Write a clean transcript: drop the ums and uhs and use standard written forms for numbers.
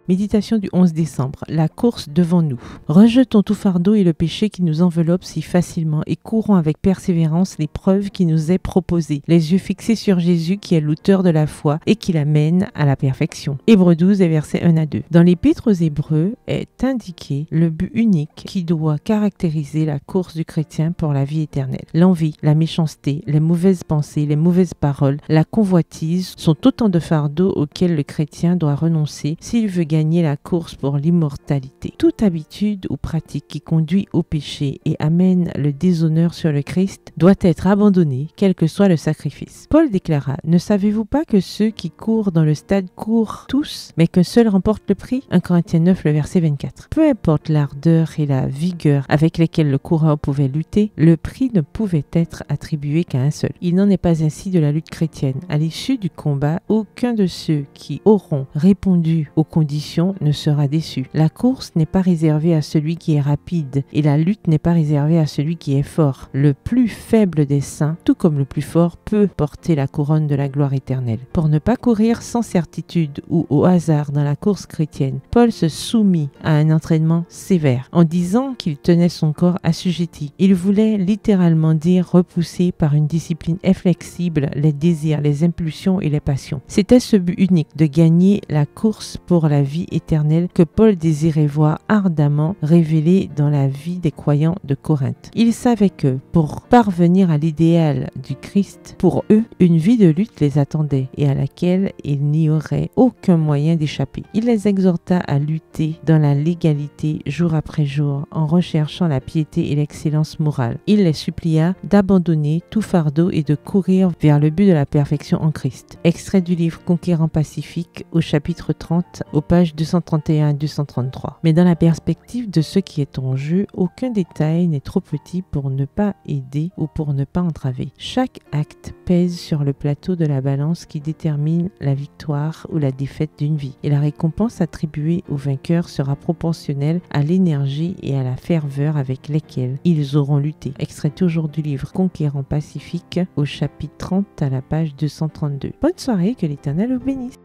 Méditation du 11 décembre. La course devant nous. Rejetons tout fardeau et le péché qui nous enveloppe si facilement et courons avec persévérance l'épreuve qui nous est proposée, les yeux fixés sur Jésus qui est l'auteur de la foi et qui l'amène à la perfection. Hébreux 12 et versets 1 à 2. Dans l'Épître aux Hébreux est indiqué le but unique qui doit caractériser la course du chrétien pour la vie éternelle. L'envie, la méchanceté, les mauvaises pensées, les mauvaises paroles, la convoitise sont autant de fardeaux auxquels le chrétien doit renoncer s'il veut gagner la course pour l'immortalité. Toute habitude ou pratique qui conduit au péché et amène le déshonneur sur le Christ doit être abandonnée, quel que soit le sacrifice. Paul déclara: ne savez-vous pas que ceux qui courent dans le stade courent tous, mais qu'un seul remporte le prix? 1 Corinthiens 9, le verset 24. Peu importe l'ardeur et la vigueur avec lesquelles le coureur pouvait lutter, le prix ne pouvait être attribué qu'à un seul. Il n'en est pas ainsi de la lutte chrétienne. À l'issue du combat, aucun de ceux qui auront répondu aux conditions ne sera déçu. La course n'est pas réservée à celui qui est rapide et la lutte n'est pas réservée à celui qui est fort. Le plus faible des saints, tout comme le plus fort, peut porter la couronne de la gloire éternelle. Pour ne pas courir sans certitude ou au hasard dans la course chrétienne, Paul se soumit à un entraînement sévère en disant qu'il tenait son corps assujetti. Il voulait littéralement dire repousser par une discipline inflexible les désirs, les impulsions et les passions. C'était ce but unique de gagner la course pour la vie éternelle que Paul désirait voir ardemment révélé dans la vie des croyants de Corinthe. Il savait que pour parvenir à l'idéal du Christ, pour eux, une vie de lutte les attendait et à laquelle il n'y aurait aucun moyen d'échapper. Il les exhorta à lutter dans la légalité jour après jour en recherchant la piété et l'excellence morale. Il les supplia d'abandonner tout fardeau et de courir vers le but de la perfection en Christ. Extrait du livre Conquérant Pacifique au chapitre 30 aux pages 231 à 233. Mais dans la perspective de ce qui est en jeu, aucun détail n'est trop petit pour ne pas aider ou pour ne pas entraver. Chaque acte pèse sur le plateau de la balance qui détermine la victoire ou la défaite d'une vie. Et la récompense attribuée aux vainqueurs sera proportionnelle à l'énergie et à la ferveur avec lesquelles ils auront lutté. Extrait toujours du livre Conquérant Pacifique au chapitre 30 à la page 232. Bonne soirée, que l'Éternel vous bénisse.